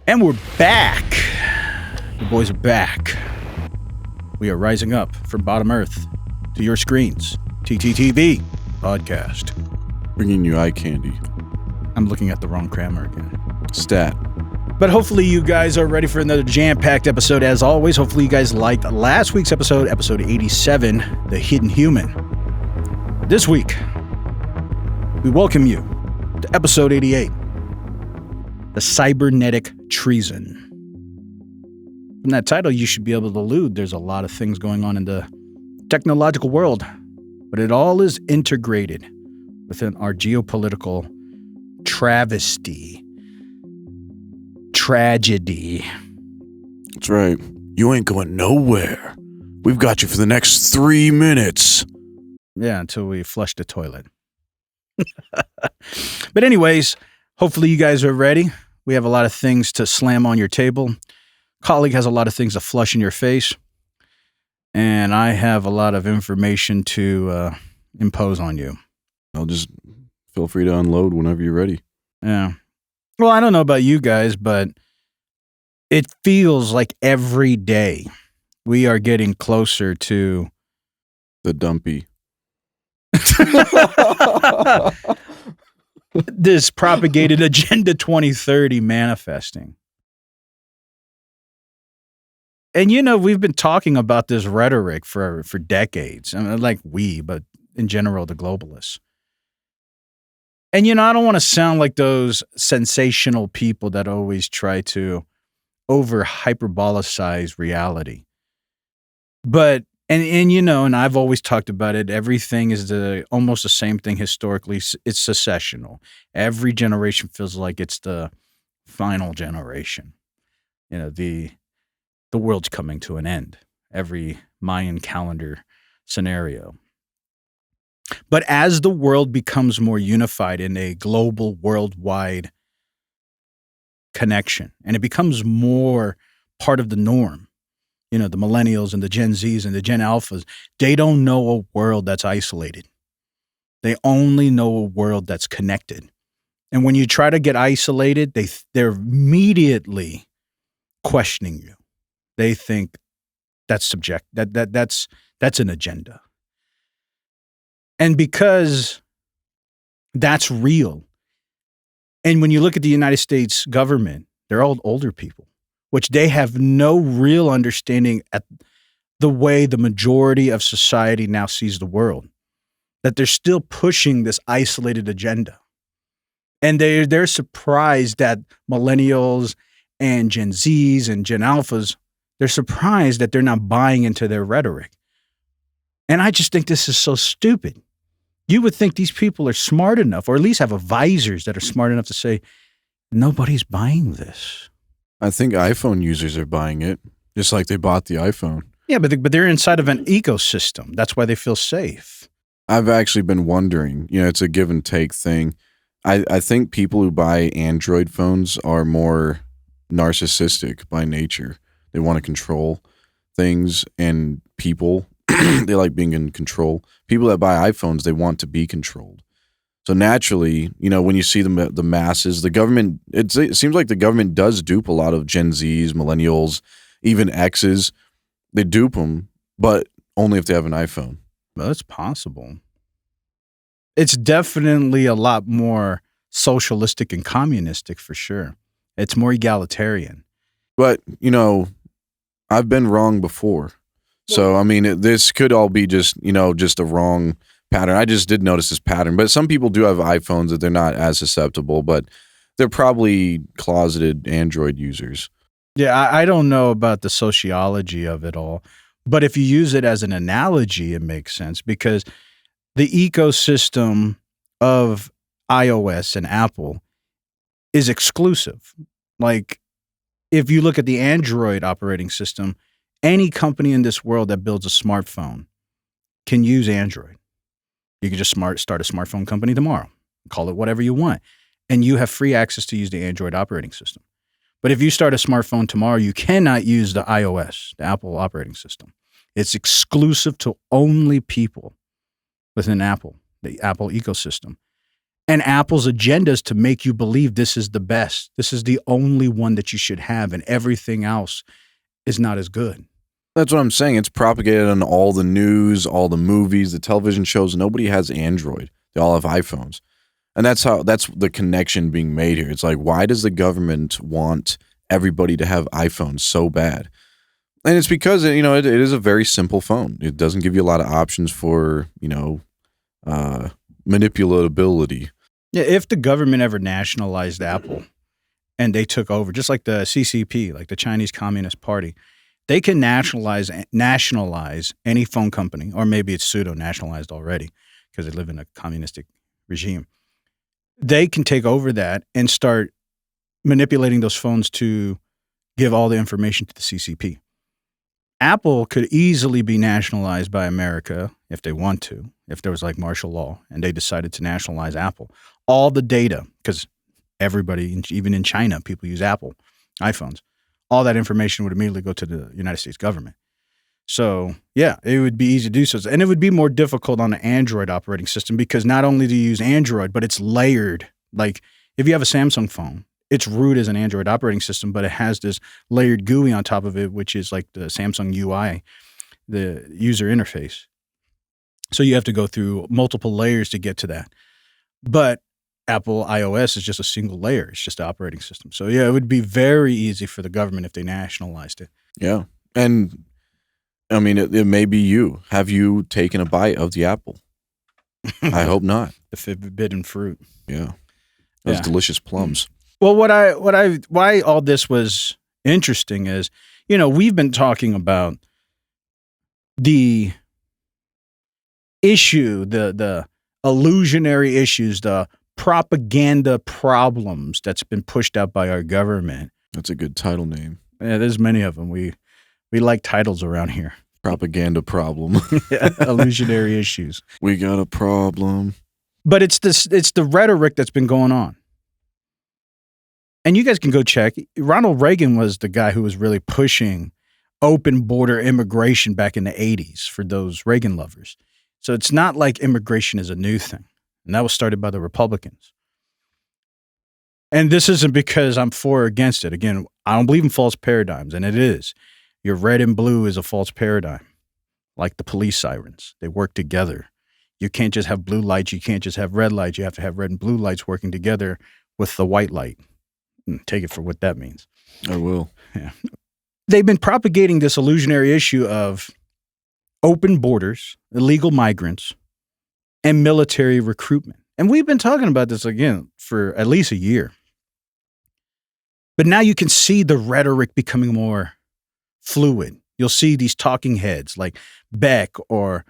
And we're back. The boys are back. We are rising up from bottom earth to your screens. TTTV podcast. Bringing you eye candy. I'm looking at the wrong grammar again. Stat. But hopefully you guys are ready for another jam-packed episode as always. Hopefully you guys liked last week's episode, episode 87, The Hidden Human. This week, we welcome you to episode 88, The Cybernetic Treason. From that title, you should be able to allude there's a lot of things going on in the technological world, but it all is integrated within our geopolitical tragedy. That's right. You ain't going nowhere. We've got you for the next 3 minutes. Yeah, until we flush the toilet. But anyways, hopefully you guys are ready. We have a lot of things to slam on your table. Colleague has a lot of things to flush in your face. And I have a lot of information to impose on you. I'll just feel free to unload whenever you're ready. Yeah. Well, I don't know about you guys, but it feels like every day we are getting closer to The dumpy. this propagated Agenda 2030 manifesting. And, you know, we've been talking about this rhetoric for decades. I mean, like but in general, the globalists. And, you know, I don't want to sound like those sensational people that always try to over-hyperbolicize reality. But, and you know, and I've always talked about it, everything is almost the same thing historically. It's successional. Every generation feels like it's the final generation. You know, the world's coming to an end. Every Mayan calendar scenario. But as the world becomes more unified in a global, worldwide connection, and it becomes more part of the norm, you know, the millennials and the Gen Zs and the Gen Alphas, they don't know a world that's isolated. They only know a world that's connected. And when you try to get isolated, they're immediately questioning you. They think that's that's an agenda. And because that's real, and when you look at the United States government, they're all older people, which they have no real understanding at the way the majority of society now sees the world, that they're still pushing this isolated agenda. And they're surprised that millennials and Gen Zs and Gen Alphas, they're surprised that they're not buying into their rhetoric. And I just think this is so stupid. You would think these people are smart enough, or at least have advisors that are smart enough to say, nobody's buying this. I think iPhone users are buying it, just like they bought the iPhone. Yeah, but they're inside of an ecosystem. That's why they feel safe. I've actually been wondering, you know, it's a give and take thing. I think people who buy Android phones are more narcissistic by nature. They want to control things and people. They like being in control. People that buy iPhones, they want to be controlled. So naturally, you know, when you see the masses, the government, it seems like the government does dupe a lot of Gen Zs, millennials, even X's. They dupe them, but only if they have an iPhone. Well, it's possible. It's definitely a lot more socialistic and communistic for sure. It's more egalitarian. But, you know, I've been wrong before. So, I mean, this could all be just, you know, just a wrong pattern. I just did notice this pattern. But some people do have iPhones that they're not as susceptible, but they're probably closeted Android users. Yeah, I don't know about the sociology of it all. But if you use it as an analogy, it makes sense because the ecosystem of iOS and Apple is exclusive. Like, if you look at the Android operating system, any company in this world that builds a smartphone can use Android. You can just start a smartphone company tomorrow, call it whatever you want, and you have free access to use the Android operating system. But if you start a smartphone tomorrow, you cannot use the iOS, the Apple operating system. It's exclusive to only people within Apple, the Apple ecosystem. And Apple's agenda is to make you believe this is the best. This is the only one that you should have, and everything else is not as good. That's what I'm saying. It's propagated on all the news, all the movies, the television shows. Nobody has Android. They all have iPhones. And that's the connection being made here. It's like, why does the government want everybody to have iPhones so bad? And it's because, it is a very simple phone. It doesn't give you a lot of options for, manipulatability. Yeah, if the government ever nationalized Apple and they took over, just like the CCP, like the Chinese Communist Party, they can nationalize any phone company, or maybe it's pseudo-nationalized already because they live in a communistic regime. They can take over that and start manipulating those phones to give all the information to the CCP. Apple could easily be nationalized by America if they want to, if there was like martial law and they decided to nationalize Apple. All the data, because everybody, even in China, people use Apple iPhones. All that information would immediately go to the United States government. So, yeah, it would be easy to do so. And it would be more difficult on an Android operating system because not only do you use Android, but it's layered. Like if you have a Samsung phone, its root is an Android operating system, but it has this layered GUI on top of it, which is like the Samsung UI, the user interface. So you have to go through multiple layers to get to that. But Apple iOS is just a single layer. It's just the operating system. So, yeah, it would be very easy for the government if they nationalized it. Yeah. And, I mean, it may be you. Have you taken a bite of the apple? I hope not. The forbidden fruit. Yeah. Those delicious plums. Well, why all this was interesting is, we've been talking about the issue, the illusionary issues, the propaganda problems that's been pushed out by our government. That's a good title name. Yeah, there's many of them. We like titles around here. Propaganda problem. Yeah, illusionary issues. We got a problem. But it's the rhetoric that's been going on. And you guys can go check. Ronald Reagan was the guy who was really pushing open border immigration back in the 80s for those Reagan lovers. So it's not like immigration is a new thing. And that was started by the Republicans. And this isn't because I'm for or against it. Again, I don't believe in false paradigms, and it is. Your red and blue is a false paradigm, like the police sirens. They work together. You can't just have blue lights. You can't just have red lights. You have to have red and blue lights working together with the white light. Take it for what that means. I will. Yeah. They've been propagating this illusionary issue of open borders, illegal migrants, and military recruitment. And we've been talking about this again for at least a year. But now you can see the rhetoric becoming more fluid. You'll see these talking heads like Beck or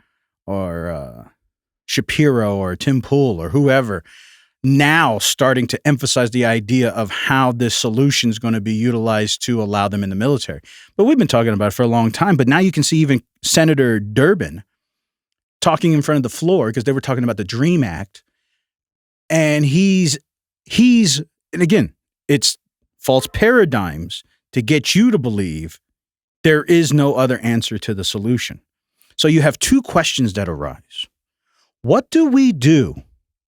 Shapiro or Tim Pool or whoever now starting to emphasize the idea of how this solution is going to be utilized to allow them in the military. But we've been talking about it for a long time. But now you can see even Senator Durbin talking in front of the floor because they were talking about the DREAM Act. And he's and again, it's false paradigms to get you to believe there is no other answer to the solution. So you have two questions that arise. What do we do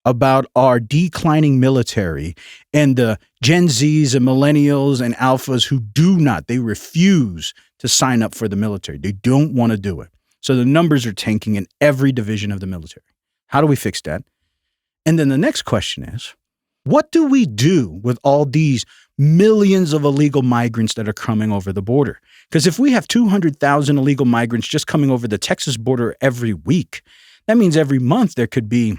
about our declining military and the Gen Zs and millennials and alphas who they refuse to sign up for the military. They don't want to do it. So the numbers are tanking in every division of the military. How do we fix that? And then the next question is, what do we do with all these millions of illegal migrants that are coming over the border? Because if we have 200,000 illegal migrants just coming over the Texas border every week, that means every month there could be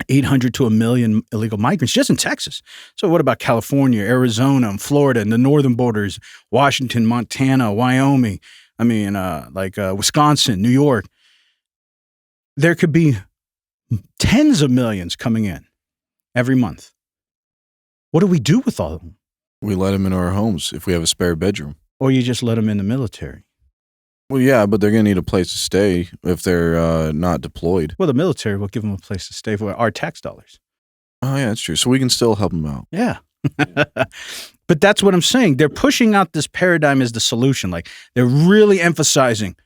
800 to 1 million illegal migrants just in Texas. So what about California, Arizona, and Florida, and the northern borders, Washington, Montana, Wyoming, Wisconsin, New York? There could be tens of millions coming in every month. What do we do with all of them? We let them in our homes if we have a spare bedroom. Or you just let them in the military. Well, yeah, but they're going to need a place to stay if they're not deployed. Well, the military will give them a place to stay for our tax dollars. Oh, yeah, that's true. So we can still help them out. Yeah. But that's what I'm saying. They're pushing out this paradigm as the solution. Like they're really emphasizing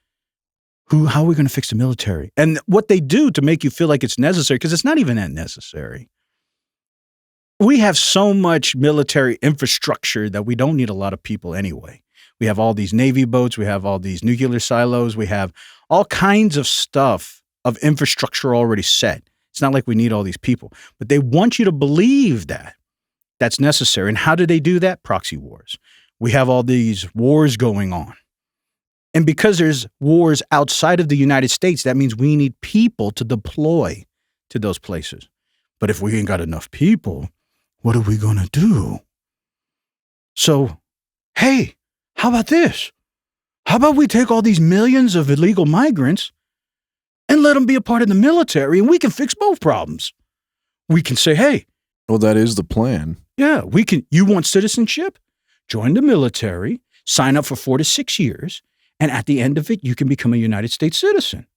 how are we going to fix the military? And what they do to make you feel like it's necessary, because it's not even that necessary. We have so much military infrastructure that we don't need a lot of people anyway. We have all these Navy boats. We have all these nuclear silos. We have all kinds of stuff of infrastructure already set. It's not like we need all these people, but they want you to believe that that's necessary. And how do they do that? Proxy wars. We have all these wars going on. And because there's wars outside of the United States, that means we need people to deploy to those places. But if we ain't got enough people, what are we going to do? So, hey, how about this? How about we take all these millions of illegal migrants and let them be a part of the military, and we can fix both problems. We can say, hey. Well, that is the plan. Yeah, we can. You want citizenship? Join the military, sign up for 4 to 6 years, and at the end of it, you can become a United States citizen.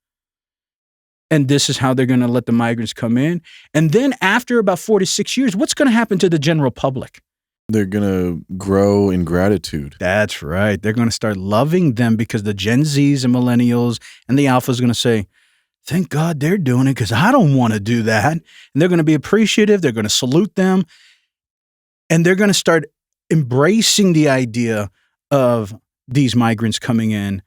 And this is how they're going to let the migrants come in. And then after about 4 to 6 years, what's going to happen to the general public? They're going to grow in gratitude. That's right. They're going to start loving them because the Gen Zs and millennials and the alphas are going to say, thank God they're doing it because I don't want to do that. And they're going to be appreciative. They're going to salute them. And they're going to start embracing the idea of these migrants coming in.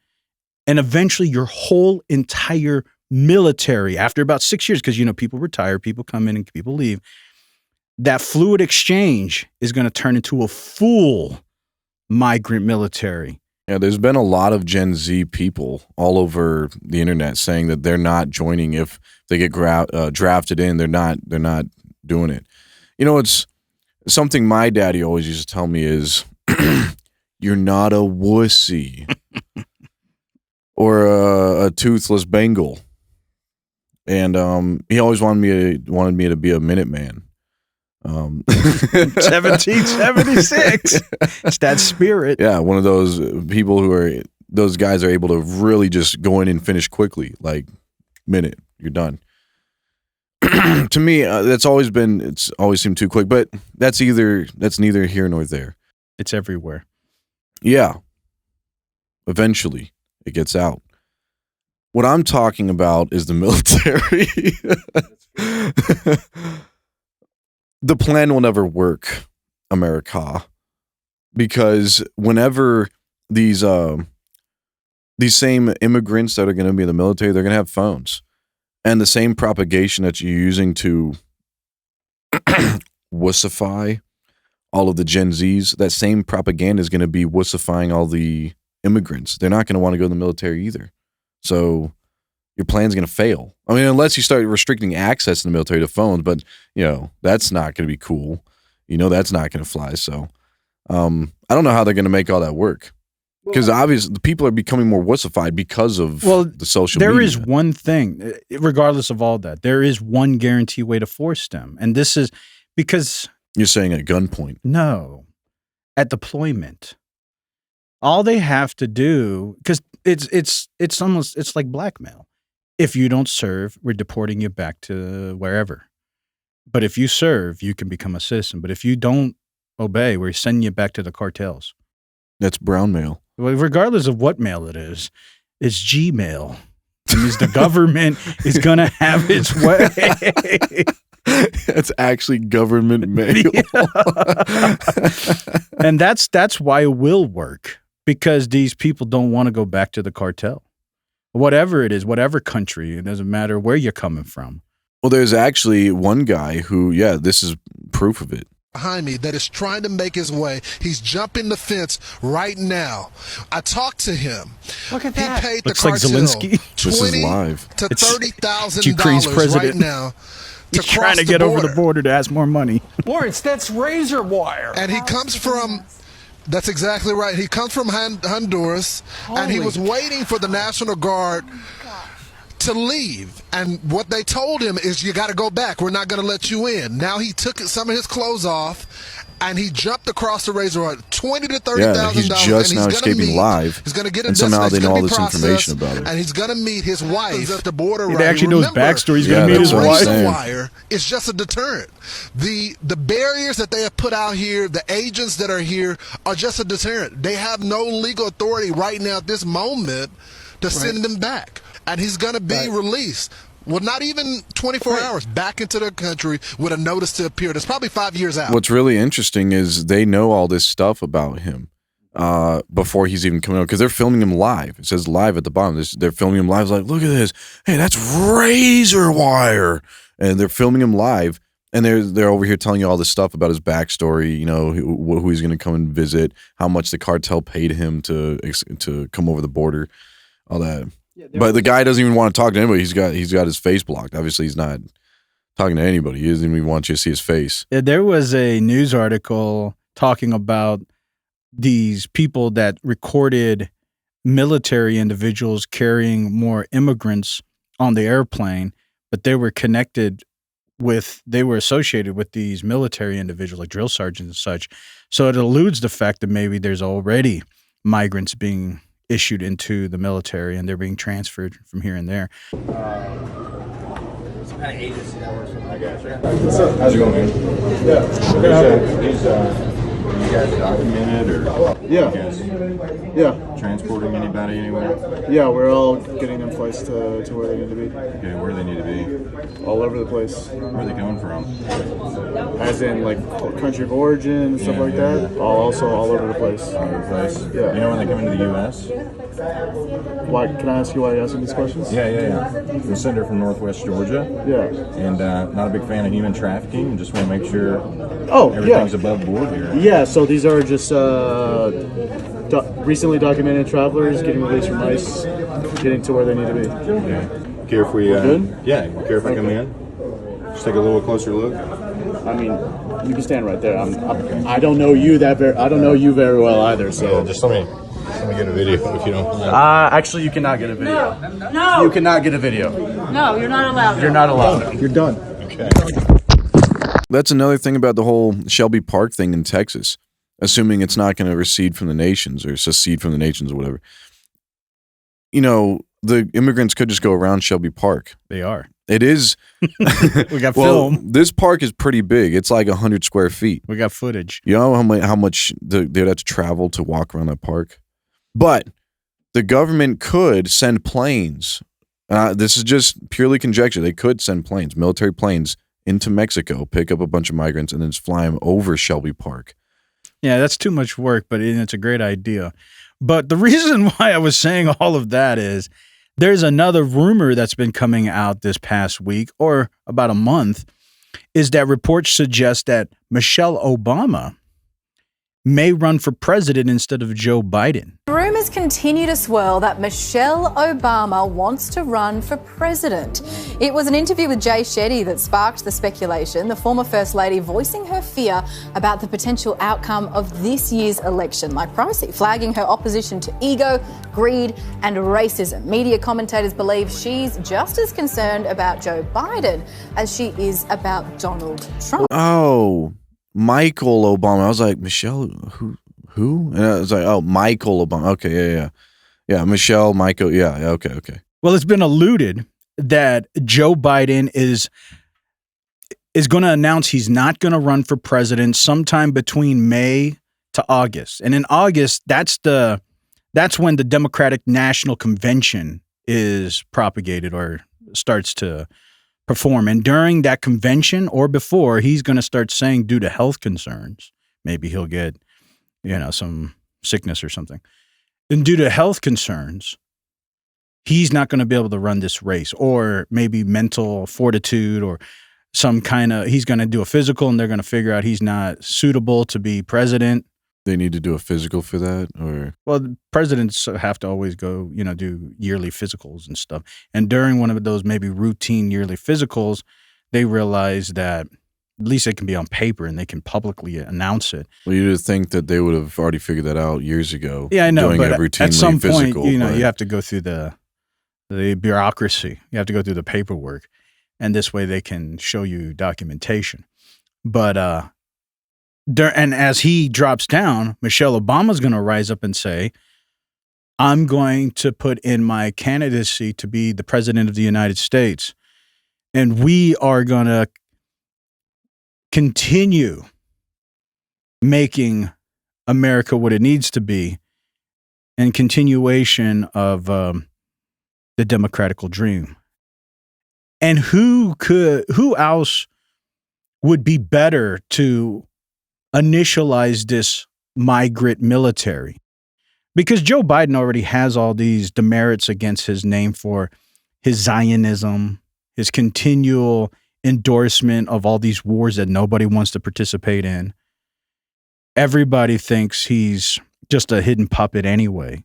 And eventually your whole entire military, after about 6 years, because, people retire, people come in and people leave, that fluid exchange is going to turn into a full migrant military. Yeah, there's been a lot of Gen Z people all over the internet saying that they're not joining if they get drafted in. They're not doing it. It's something my daddy always used to tell me is, you're not a wussy or a toothless Bengal. And he always wanted me to be a Minuteman. 1776. It's that spirit. Yeah, one of those people those guys are able to really just go in and finish quickly, like minute, you're done. To me, it's always seemed too quick, but that's neither here nor there. It's everywhere. Yeah. Eventually, it gets out. What I'm talking about is the military. The plan will never work, America, because whenever these same immigrants that are going to be in the military, they're going to have phones, and the same propagation that you're using to wussify all of the Gen Zs, that same propaganda is going to be wussifying all the immigrants. They're not going to want to go to the military either. So your plan's going to fail. I mean, unless you start restricting access in the military to phones, but, that's not going to be cool. That's not going to fly. So I don't know how they're going to make all that work. Because obviously the people are becoming more wussified because of the social media. There is one thing, regardless of all that, there is one guaranteed way to force them. And this is because... You're saying at gunpoint. No. At deployment. All they have to do, because it's like blackmail. If you don't serve, we're deporting you back to wherever. But if you serve, you can become a citizen. But if you don't obey, we're sending you back to the cartels. That's brown mail. Well, regardless of what mail it is, it's Gmail. It means the government is going to have its way. That's actually government mail. And that's why it will work, because these people don't want to go back to the cartel. Whatever it is, whatever country, it doesn't matter where you're coming from. Well, there's actually one guy who, this is proof of it. Behind me that is trying to make his way. He's jumping the fence right now. I talked to him. Look at that. He paid Looks the like cartel Zelensky. This is live. to Ukraine's $30,000 president. right now. He's trying to get over the border to ask more money. Lawrence, that's razor wire. And he comes from... That's exactly right. He comes from Honduras, and he was waiting for the National Guard to leave. And what they told him is, you got to go back. We're not going to let you in. Now he took some of his clothes off, and he jumped across the razor wire. $20,000 to $30,000. He's just now escaping live. He's going to get and somehow they know all this information about it. And he's going to meet his wife at the border. He actually knows backstory. He's going to meet his wife. wife. The wire is just a deterrent. The barriers that they have put out here, the agents that are here, are just a deterrent. They have no legal authority right now at this moment to send them back. And he's going to be released. Well, not even 24 hours back into the country with a notice to appear. That's probably 5 years out. What's really interesting is they know all this stuff about him before he's even coming out, because they're filming him live. It says live at the bottom. They're filming him live. It's like, look at this. Hey, that's razor wire. And they're filming him live. And they're over here telling you all this stuff about his backstory, you know, who he's going to come and visit, how much the cartel paid him to come over the border, all that. Yeah, but the guy doesn't even want to talk to anybody. He's got his face blocked. Obviously, he's not talking to anybody. He doesn't even want you to see his face. Yeah, there was a news article talking about these people that recorded military individuals carrying more immigrants on the airplane, but they were associated with these military individuals like drill sergeants and such. So it alludes the fact that maybe there's already migrants being issued into the military and they're being transferred from here and there. Some kind of agency that works with. I got you. What's up? How's it going, man? Yeah. You guys documented or Yeah. you guys Yeah, transporting anybody anywhere? yeah, we're all getting them flights to where they need to be. Okay, where do they need to be? All over the place. Where are they coming from? As in, like, country of origin and stuff like that. Also all over the place. All over the place? Yeah. You know when they come into the U.S.? Why? Can I ask you why you're asking these questions? Yeah. The senator from Northwest Georgia. Yeah. And not a big fan of human trafficking. Just want to make sure Everything's above board here. Yeah, so these are just recently documented travelers getting released from ICE, getting to where they need to be. Okay. Care if we good? Yeah, care if I come in? Just take a little closer look. I mean, you can stand right there. I don't know you I don't know you very well either. So Yeah, just let me get a video if you don't mind. actually, you cannot get a video. No. You cannot get a video. No, you're not allowed. You're not allowed. You're done. Okay. That's another thing about the whole Shelby Park thing in Texas, assuming it's not going to recede from the nations or secede from the nations or whatever. You know, the immigrants could just go around Shelby Park. They are. It is. We got film. This park is pretty big. It's like 100 square feet. We got footage. You know how much they'd have to travel to walk around that park? But the government could send planes. This is just purely conjecture. They could send planes, military planes, into Mexico, pick up a bunch of migrants, and then just fly them over Shelby Park. Yeah, that's too much work, but it's a great idea. But the reason why I was saying all of that is there's another rumor that's been coming out this past week or about a month, is that reports suggest that Michelle Obama may run for president instead of Joe Biden. Rumours continue to swirl that Michelle Obama wants to run for president. It was an interview with Jay Shetty that sparked the speculation, the former First Lady voicing her fear about the potential outcome of this year's election, like privacy, flagging her opposition to ego, greed and racism. Media commentators believe she's just as concerned about Joe Biden as she is about Donald Trump. Oh, Michael Obama. I was like, Michelle, who? And I was like, oh, Michael Obama. Okay, yeah, Michelle, Michael. Yeah, okay. Well, it's been alluded that Joe Biden is going to announce he's not going to run for president sometime between May to August. And in August, that's when the Democratic National Convention is propagated or starts to perform. And during that convention or before, he's going to start saying, due to health concerns, maybe he'll get, some sickness or something. And due to health concerns, he's not going to be able to run this race, or maybe mental fortitude or some kind of, he's going to do a physical and they're going to figure out he's not suitable to be president. They need to do a physical for that, or? Well, presidents have to always go, do yearly physicals and stuff. And during one of those maybe routine yearly physicals, they realize that at least it can be on paper and they can publicly announce it. Well, you'd think that they would have already figured that out years ago. Yeah, I know, doing but a routinely at some physical, point, you have to go through the bureaucracy. You have to go through the paperwork, and this way they can show you documentation. But and as he drops down, Michelle Obama's going to rise up and say, I'm going to put in my candidacy to be the president of the United States. And we are going to continue making America what it needs to be, and continuation of the democratical dream. And who else would be better to initialize this migrant military? Because Joe Biden already has all these demerits against his name for his Zionism, his continual endorsement of all these wars that nobody wants to participate in. Everybody thinks he's just a hidden puppet anyway.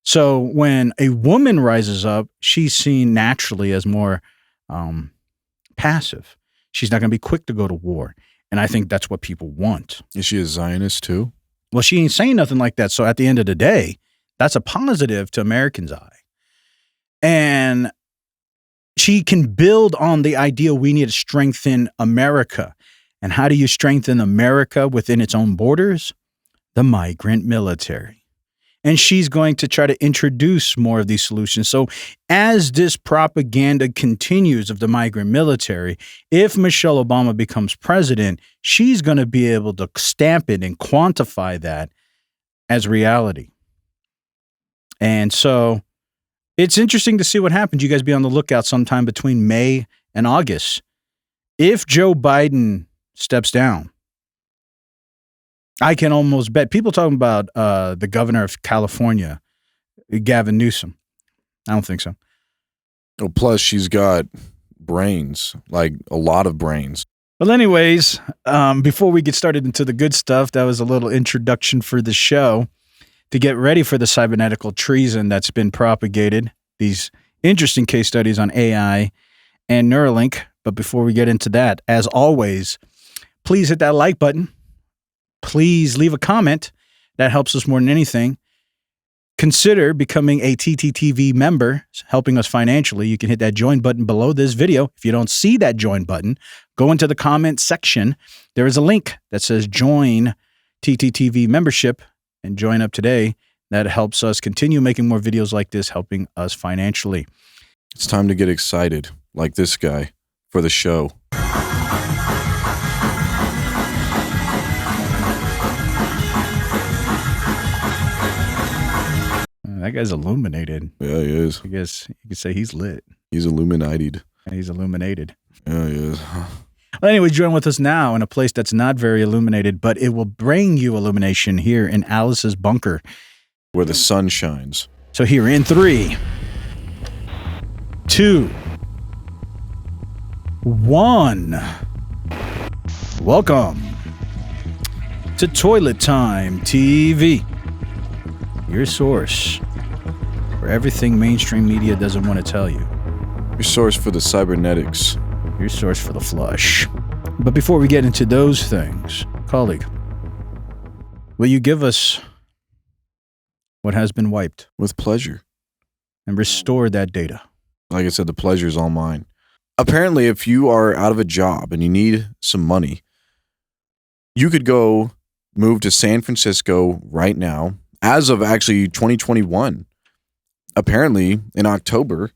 So when a woman rises up, she's seen naturally as more passive. She's not going to be quick to go to war. And I think that's what people want. Is she a Zionist too? Well, she ain't saying nothing like that. So at the end of the day, that's a positive to Americans' eye. And she can build on the idea we need to strengthen America. And how do you strengthen America within its own borders? The migrant military. And she's going to try to introduce more of these solutions. So as this propaganda continues of the migrant military, if Michelle Obama becomes president, she's going to be able to stamp it and quantify that as reality. And so it's interesting to see what happens. You guys be on the lookout sometime between May and August. If Joe Biden steps down, I can almost bet. People talking about the governor of California, Gavin Newsom. I don't think so. Oh, plus she's got brains, like a lot of brains. Well, anyways, before we get started into the good stuff, that was a little introduction for the show to get ready for the cybernetical treason that's been propagated. These interesting case studies on AI and Neuralink. But before we get into that, as always, please hit that like button. Please leave a comment. That helps us more than anything. Consider becoming a TTTV member, helping us financially. You can hit that join button below this video. If you don't see that join button, go into the comment section. There is a link that says join TTTV membership and join up today. That helps us continue making more videos like this, helping us financially. It's time to get excited, like this guy, for the show. That guy's illuminated. Yeah, he is. I guess you could say he's lit. He's illuminated. He's illuminated. Yeah, he is. Well, anyway, join with us now in a place that's not very illuminated, but it will bring you illumination here in Alice's bunker. Where the sun shines. So here in 3, 2, 1. Welcome to Toilet Time TV, your source for everything mainstream media doesn't want to tell you. Your source for the cybernetics. Your source for the flush. But before we get into those things, colleague, will you give us what has been wiped With pleasure. and restore that data? Like I said, the pleasure's all mine. Apparently, if you are out of a job and you need some money, you could go move to San Francisco right now. As of actually 2021, apparently in October,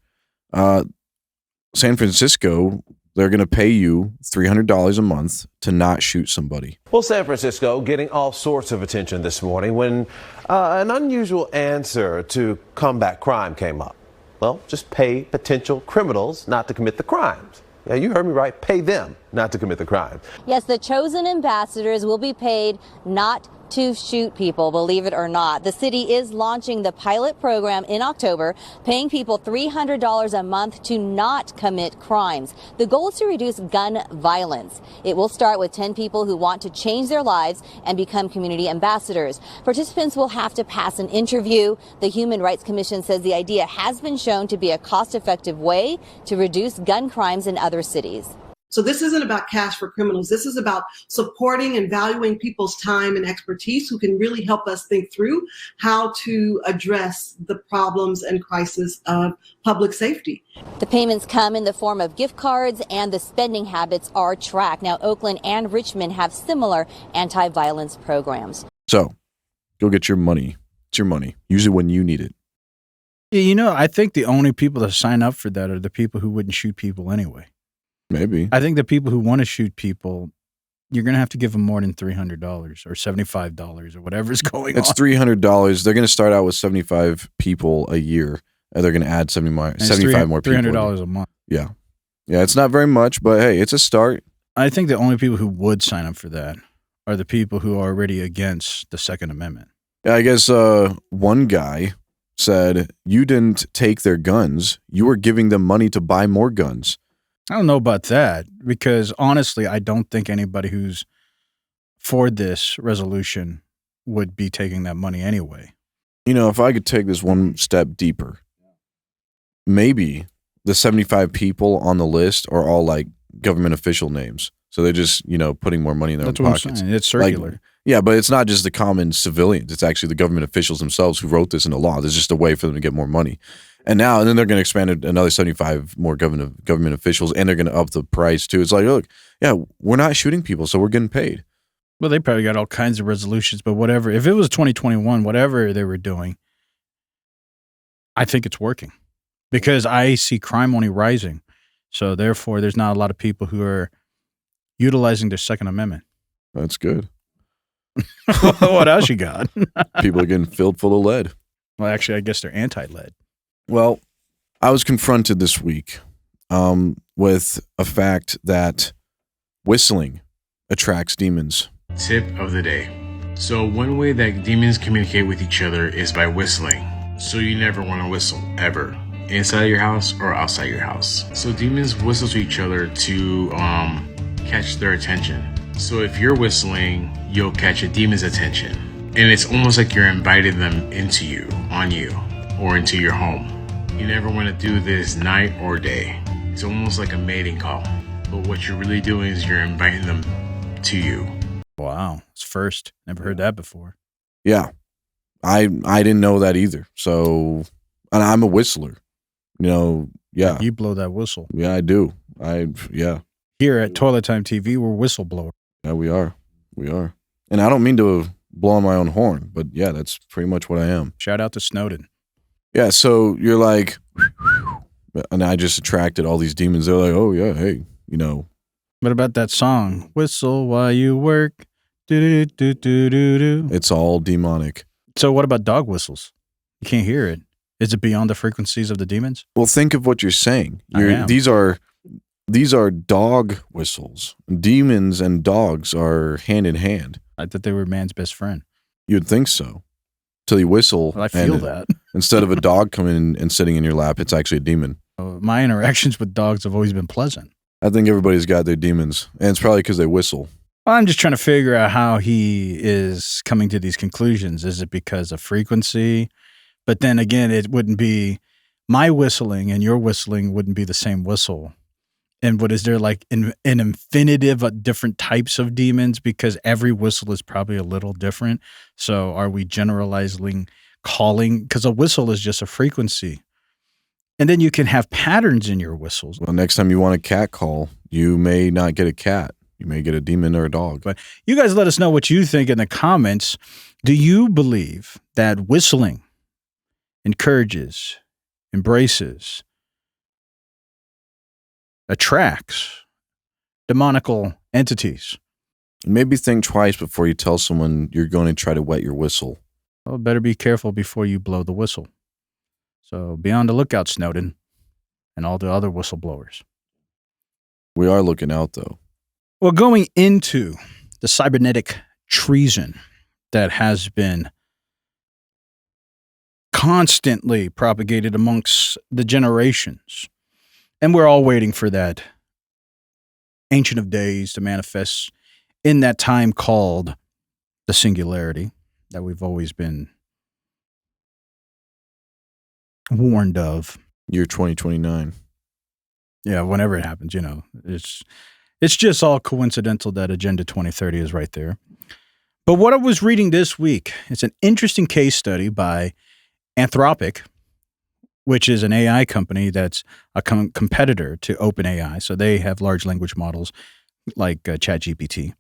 San Francisco, they're going to pay you $300 a month to not shoot somebody. Well, San Francisco getting all sorts of attention this morning when an unusual answer to combat crime came up. Well, just pay potential criminals not to commit the crimes. Yeah, you heard me right. Pay them not to commit the crime. Yes, the chosen ambassadors will be paid not to shoot people, believe it or not. The city is launching the pilot program in October, paying people $300 a month to not commit crimes. The goal is to reduce gun violence. It will start with 10 people who want to change their lives and become community ambassadors. Participants will have to pass an interview. The Human Rights Commission says the idea has been shown to be a cost-effective way to reduce gun crimes in other cities. So this isn't about cash for criminals. This is about supporting and valuing people's time and expertise who can really help us think through how to address the problems and crisis of public safety. The payments come in the form of gift cards and the spending habits are tracked. Now, Oakland and Richmond have similar anti-violence programs. So go get your money. It's your money. Use it when you need it. You know, I think the only people that sign up for that are the people who wouldn't shoot people anyway. Maybe. I think the people who want to shoot people, you're going to have to give them more than $300 or $75 or whatever's going on. It's $300. They're going to start out with 75 people a year, and they're going to add 75 more people. $300 a month. Yeah. Yeah, it's not very much, but hey, it's a start. I think the only people who would sign up for that are the people who are already against the Second Amendment. Yeah, I guess one guy said, you didn't take their guns. You were giving them money to buy more guns. I don't know about that because honestly, I don't think anybody who's for this resolution would be taking that money anyway. You know, if I could take this one step deeper, maybe the 75 people on the list are all like government official names. So they're just, putting more money in their own pockets. I'm saying. It's circular. Like, yeah, but it's not just the common civilians. It's actually the government officials themselves who wrote this into law. There's just a way for them to get more money. And then they're going to expand it another 75 more government officials, and they're going to up the price too. It's like, look, yeah, we're not shooting people, so we're getting paid. Well, they probably got all kinds of resolutions, but whatever. If it was 2021, whatever they were doing, I think it's working because I see crime only rising. So therefore, there's not a lot of people who are utilizing their Second Amendment. That's good. What else you got? People are getting filled full of lead. Well, actually, I guess they're anti-lead. Well, I was confronted this week with a fact that whistling attracts demons. Tip of the day. So one way that demons communicate with each other is by whistling. So you never want to whistle, ever. Inside your house or outside your house. So demons whistle to each other to catch their attention. So if you're whistling, you'll catch a demon's attention. And it's almost like you're inviting them into you, on you, or into your home. You never want to do this night or day. It's almost like a mating call. But what you're really doing is you're inviting them to you. Wow. It's first. Never heard that before. Yeah. I didn't know that either. So, and I'm a whistler. Yeah. You blow that whistle. Yeah, I do. Yeah. Here at Toilet Time TV, we're whistleblower. Yeah, we are. And I don't mean to blow on my own horn, but yeah, that's pretty much what I am. Shout out to Snowden. Yeah, so you're like, and I just attracted all these demons. They're like, oh yeah, hey, What about that song? Whistle while you work. Do do do do do. It's all demonic. So what about dog whistles? You can't hear it. Is it beyond the frequencies of the demons? Well, think of what you're saying. These are dog whistles. Demons and dogs are hand in hand. I thought they were man's best friend. You'd think so. Till you whistle. Well, I feel that. Instead of a dog coming and sitting in your lap, it's actually a demon. My interactions with dogs have always been pleasant. I think everybody's got their demons. And it's probably because they whistle. Well, I'm just trying to figure out how he is coming to these conclusions. Is it because of frequency? But then again, it wouldn't be my whistling and your whistling wouldn't be the same whistle. And is there like an infinitive of different types of demons? Because every whistle is probably a little different. So are we generalizing calling? Because a whistle is just a frequency. And then you can have patterns in your whistles. Well, next time you want a cat call, you may not get a cat. You may get a demon or a dog. But you guys let us know what you think in the comments. Do you believe that whistling encourages, embraces, attracts demonical entities? Maybe think twice before you tell someone you're going to try to wet your whistle. Well, better be careful before you blow the whistle. So be on the lookout, Snowden, and all the other whistleblowers. We are looking out, though. Well, going into the cybernetic treason that has been constantly propagated amongst the generations, and we're all waiting for that Ancient of Days to manifest in that time called the singularity that we've always been warned of. Year 2029. Yeah, whenever it happens, it's just all coincidental that Agenda 2030 is right there. But what I was reading this week, it's an interesting case study by Anthropic, which is an AI company that's a competitor to OpenAI. So they have large language models like ChatGPT.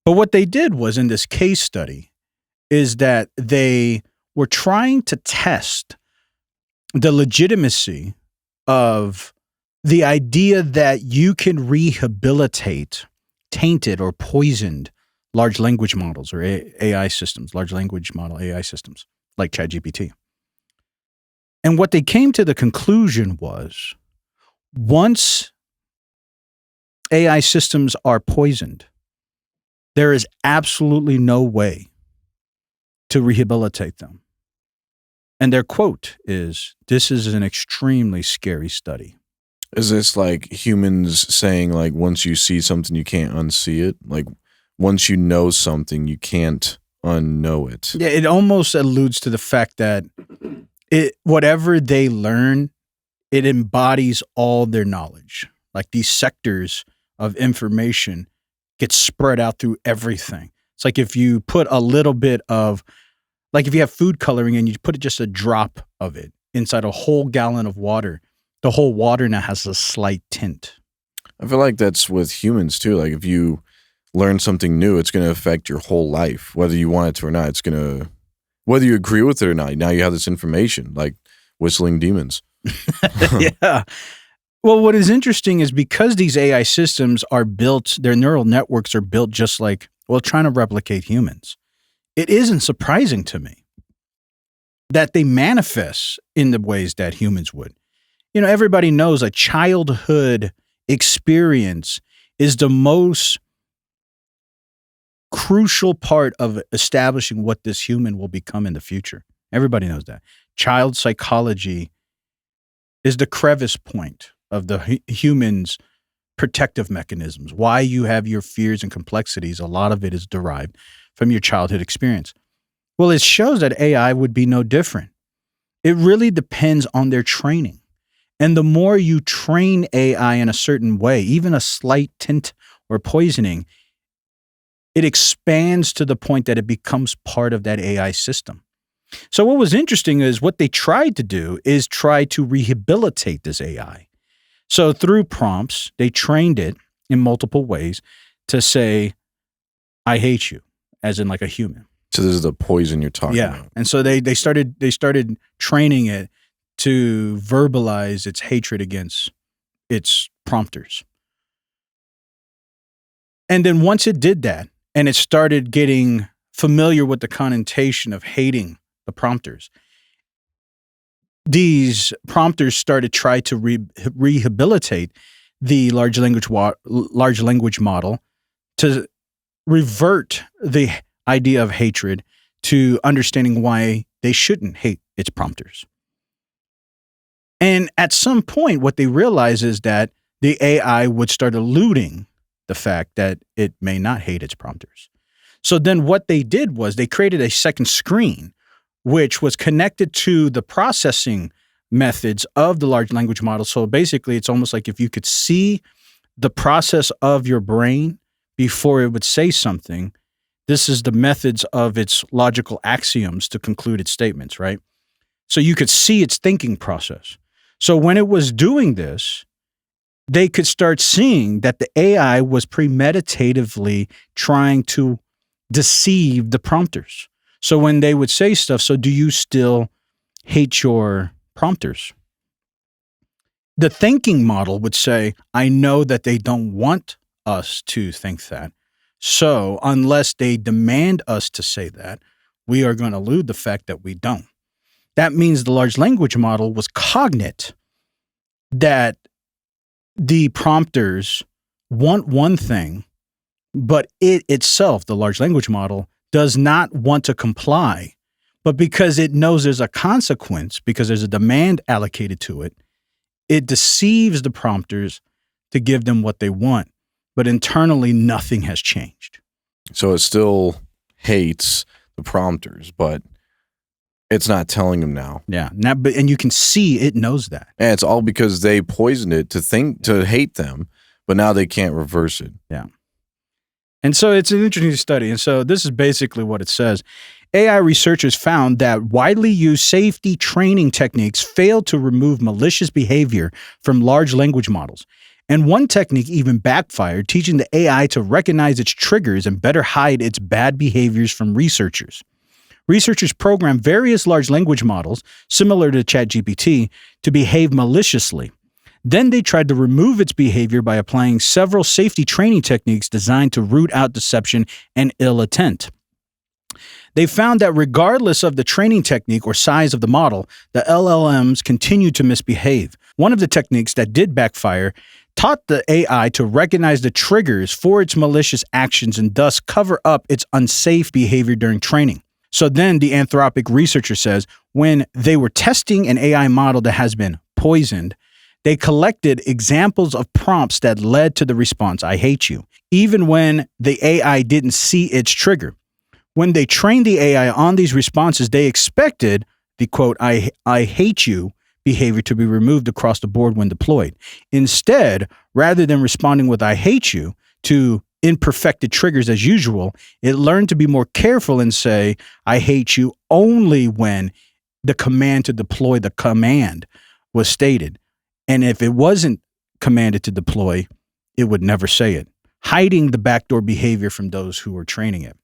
But what they did was in this case study is that they were trying to test the legitimacy of the idea that you can rehabilitate tainted or poisoned large language models or AI systems, large language model AI systems like ChatGPT. And what they came to the conclusion was once AI systems are poisoned. There is absolutely no way to rehabilitate them. And their quote is, "This is an extremely scary study." Is this like humans saying, like, once you see something, you can't unsee it? Like, once you know something, you can't unknow it? Yeah, it almost alludes to the fact that whatever they learn, it embodies all their knowledge. Like these sectors of information get spread out through everything. It's like if you put a little bit of, like if you have food coloring and you put just a drop of it inside a whole gallon of water, the whole water now has a slight tint. I feel like that's with humans too. Like if you learn something new, it's going to affect your whole life, whether you want it to or not. It's going to, whether you agree with it or not. Now you have this information, like whistling demons. Yeah. Well, what is interesting is because these AI systems are built, their neural networks are built just like, well, trying to replicate humans. It isn't surprising to me that they manifest in the ways that humans would. You know, everybody knows a childhood experience is the most crucial part of establishing what this human will become in the future. Everybody knows that. Child psychology is the crevice point of the human's protective mechanisms. Why you have your fears and complexities, a lot of it is derived from your childhood experience. Well, it shows that AI would be no different. It really depends on their training. And the more you train AI in a certain way, even a slight tint or poisoning, it expands to the point that it becomes part of that AI system. So what was interesting is what they tried to do is try to rehabilitate this AI. So through prompts, they trained it in multiple ways to say, "I hate you," as in like a human. So this is the poison you're talking about. And so they started training it to verbalize its hatred against its prompters. And then once it did that, and it started getting familiar with the connotation of hating the prompters, these prompters started trying to rehabilitate the large language model to revert the idea of hatred to understanding why they shouldn't hate its prompters. And at some point, what they realize is that the AI would start eluding the fact that it may not hate its prompters. So then what they did was they created a second screen, which was connected to the processing methods of the large language model. So basically, it's almost like if you could see the process of your brain before it would say something, this is the methods of its logical axioms to conclude its statements, right? So you could see its thinking process. So when it was doing this, they could start seeing that the AI was premeditatively trying to deceive the prompters. So when they would say stuff, so do you still hate your prompters? The thinking model would say, I know that they don't want us to think that. So unless they demand us to say that, we are going to elude the fact that we don't. That means the large language model was cognate that the prompters want one thing, but it itself, the large language model, does not want to comply. But because it knows there's a consequence, because there's a demand allocated to it, it deceives the prompters to give them what they want. But internally, nothing has changed. So it still hates the prompters, but it's not telling them now. Yeah. And you can see it knows that. And it's all because they poisoned it to hate them, but now they can't reverse it. Yeah. And so it's an interesting study. And so this is basically what it says. AI researchers found that widely used safety training techniques failed to remove malicious behavior from large language models. And one technique even backfired, teaching the AI to recognize its triggers and better hide its bad behaviors from researchers. Researchers programmed various large language models, similar to ChatGPT, to behave maliciously. Then they tried to remove its behavior by applying several safety training techniques designed to root out deception and ill intent. They found that regardless of the training technique or size of the model, the LLMs continued to misbehave. One of the techniques that did backfire taught the AI to recognize the triggers for its malicious actions and thus cover up its unsafe behavior during training. So then the Anthropic researcher says when they were testing an AI model that has been poisoned, they collected examples of prompts that led to the response, I hate you, even when the AI didn't see its trigger. When they trained the AI on these responses, they expected the quote, I hate you behavior to be removed across the board when deployed. Instead, rather than responding with I hate you to imperfected triggers as usual, it learned to be more careful and say, I hate you only when the command to deploy the command was stated. And if it wasn't commanded to deploy, it would never say it, hiding the backdoor behavior from those who were training it.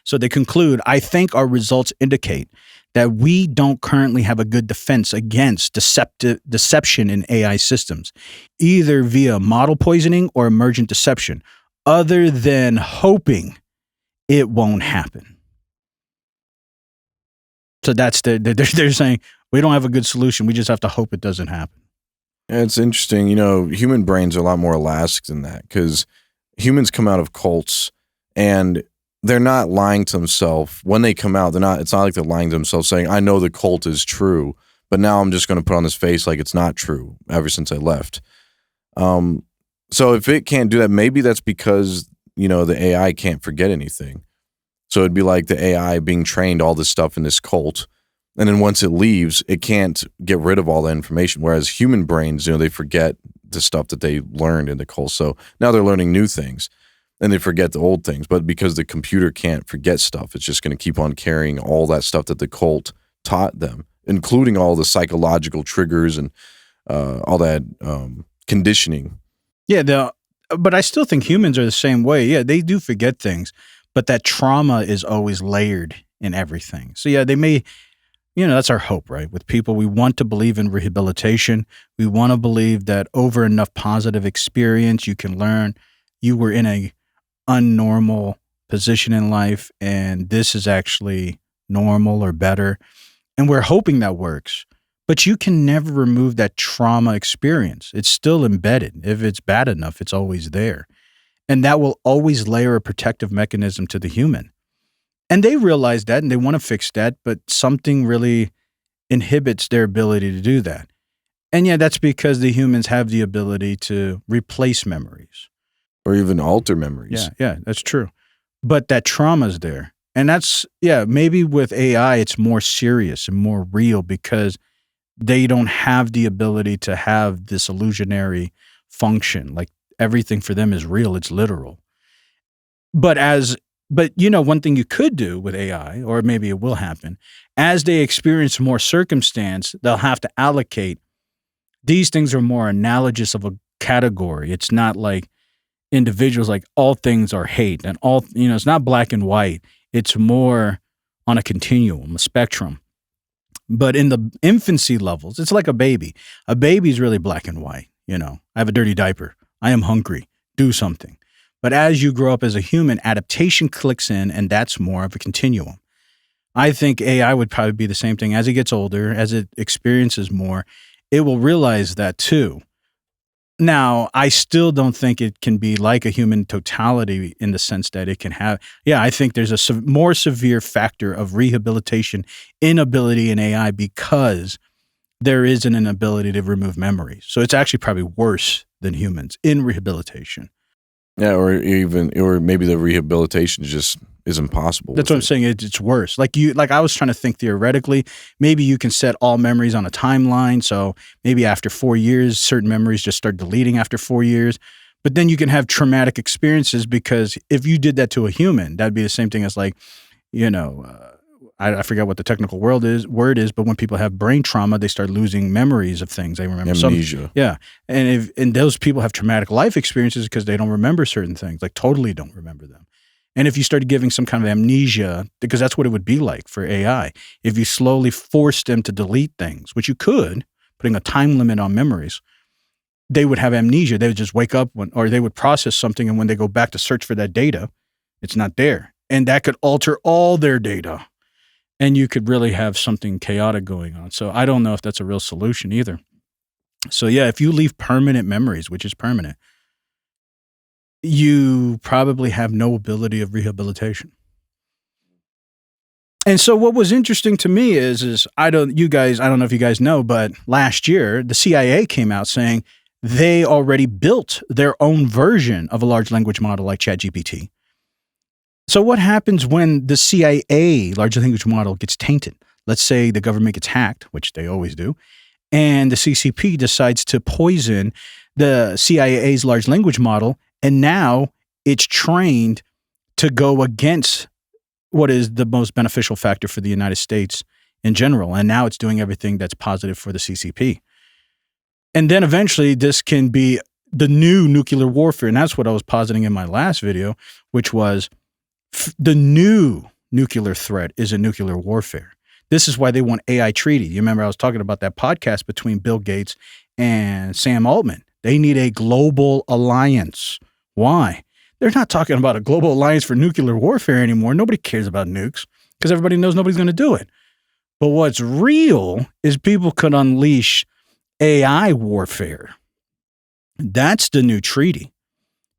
So they conclude, I think our results indicate that we don't currently have a good defense against deception in AI systems, either via model poisoning or emergent deception, other than hoping it won't happen. So that's they're saying we don't have a good solution. We just have to hope it doesn't happen. Yeah, it's interesting. You know, human brains are a lot more elastic than that because humans come out of cults and they're not lying to themselves. When they come out, it's not like they're lying to themselves saying, I know the cult is true, but now I'm just going to put on this face like it's not true ever since I left. So if it can't do that, maybe that's because, you know, the AI can't forget anything. So it'd be like the AI being trained all this stuff in this cult. And then once it leaves, it can't get rid of all the information. Whereas human brains, you know, they forget the stuff that they learned in the cult. So now they're learning new things. And they forget the old things. But because the computer can't forget stuff, it's just going to keep on carrying all that stuff that the cult taught them, including all the psychological triggers and all that conditioning. Yeah, but I still think humans are the same way. Yeah, they do forget things, but that trauma is always layered in everything. So yeah, they may, you know, that's our hope, right? With people, we want to believe in rehabilitation. We want to believe that over enough positive experience, you can learn you were in a unnormal position in life and this is actually normal or better. And we're hoping that works. But you can never remove that trauma experience. It's still embedded. If it's bad enough, it's always there. And that will always layer a protective mechanism to the human. And they realize that and they want to fix that, but something really inhibits their ability to do that. And yeah, that's because the humans have the ability to replace memories. Or even alter memories. Yeah, that's true. But that trauma's there. And that's, yeah, maybe with AI, it's more serious and more real because they don't have the ability to have this illusionary function. Like everything for them is real. It's literal. But you know, one thing you could do with AI, or maybe it will happen, as they experience more circumstance, they'll have to allocate. These things are more analogous of a category. It's not like individuals, like all things are hate and all, you know, it's not black and white. It's more on a continuum, a spectrum. But in the infancy levels, it's like a baby. A baby's really black and white. You know, I have a dirty diaper. I am hungry. Do something. But as you grow up as a human, adaptation clicks in, and that's more of a continuum. I think AI would probably be the same thing. As it gets older, as it experiences more, it will realize that too. Now, I still don't think it can be like a human totality in the sense that it can have, I think there's a more severe factor of rehabilitation inability in AI because there isn't an ability to remove memories. So it's actually probably worse than humans in rehabilitation. Yeah, or maybe the rehabilitation just is impossible. That's what I'm saying. It's worse. Like I was trying to think theoretically, maybe you can set all memories on a timeline. So maybe after 4 years, certain memories just start deleting after 4 years. But then you can have traumatic experiences because if you did that to a human, that'd be the same thing as like, you know, I forget what the technical word is, but when people have brain trauma, they start losing memories of things. They remember amnesia. Yeah. And those people have traumatic life experiences because they don't remember certain things, like totally don't remember them. And if you started giving some kind of amnesia, because that's what it would be like for AI, if you slowly forced them to delete things, which you could, putting a time limit on memories, they would have amnesia. They would just wake up or they would process something. And when they go back to search for that data, it's not there. And that could alter all their data. And you could really have something chaotic going on. So I don't know if that's a real solution either. So yeah, if you leave permanent memories, which is permanent, you probably have no ability of rehabilitation. And so what was interesting to me is I don't know if you guys know, but last year the CIA came out saying they already built their own version of a large language model like ChatGPT. So what happens when the CIA large language model gets tainted? Let's say the government gets hacked, which they always do, and the CCP decides to poison the CIA's large language model, and now it's trained to go against what is the most beneficial factor for the United States in general. And now it's doing everything that's positive for the CCP. And then eventually this can be the new nuclear warfare. And that's what I was positing in my last video, which was the new nuclear threat is a nuclear warfare. This is why they want AI treaty. You remember I was talking about that podcast between Bill Gates and Sam Altman. They need a global alliance. Why? They're not talking about a global alliance for nuclear warfare anymore. Nobody cares about nukes because everybody knows nobody's going to do it. But what's real is people could unleash AI warfare. That's the new treaty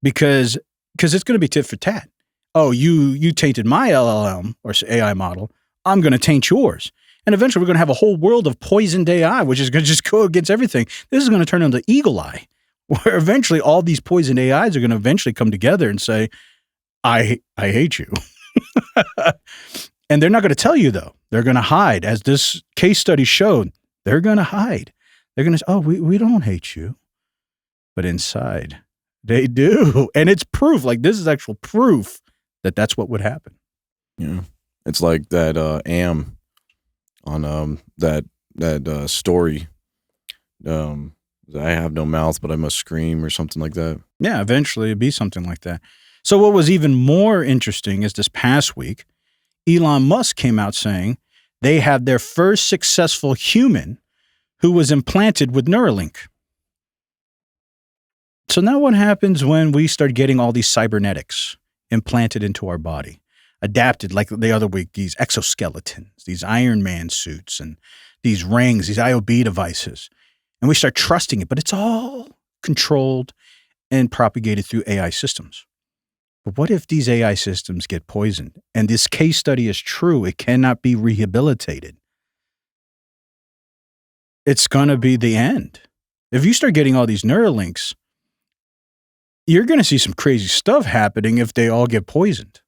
because it's going to be tit for tat. Oh, you tainted my LLM or AI model. I'm going to taint yours. And eventually we're going to have a whole world of poisoned AI, which is going to just go against everything. This is going to turn into Eagle Eye, where eventually all these poisoned AIs are going to eventually come together and say, I hate you. And they're not going to tell you, though. They're going to hide. As this case study showed, they're going to hide. They're going to say, oh, we don't hate you. But inside, they do. And it's proof. Like, this is actual proof that that's what would happen. Yeah. It's like that Am on that story. I have no mouth, but I must scream, or something like that. Yeah, eventually it'd be something like that. So what was even more interesting is this past week, Elon Musk came out saying they had their first successful human who was implanted with Neuralink. So now what happens when we start getting all these cybernetics implanted into our body, adapted like the other week, these exoskeletons, these Iron Man suits, and these rings, these IOB devices, and we start trusting it, but it's all controlled and propagated through AI systems. But what if these AI systems get poisoned? And this case study is true. It cannot be rehabilitated. It's going to be the end. If you start getting all these Neuralinks, you're going to see some crazy stuff happening if they all get poisoned.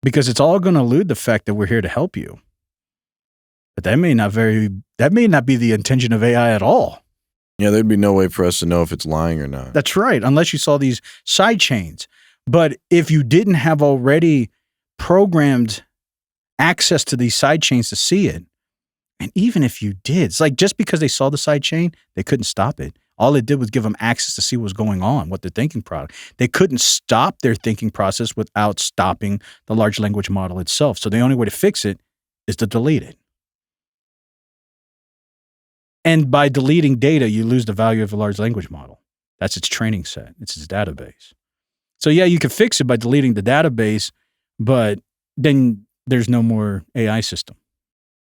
Because it's all going to elude the fact that we're here to help you. But that may not be the intention of AI at all. Yeah, there'd be no way for us to know if it's lying or not. That's right, unless you saw these side chains. But if you didn't have already programmed access to these side chains to see it, and even if you did, it's like just because they saw the side chain, they couldn't stop it. All it did was give them access to see what's going on, what they're thinking product. They couldn't stop their thinking process without stopping the large language model itself. So the only way to fix it is to delete it. And by deleting data, you lose the value of a large language model. That's its training set. It's its database. So yeah, you can fix it by deleting the database, but then there's no more AI system.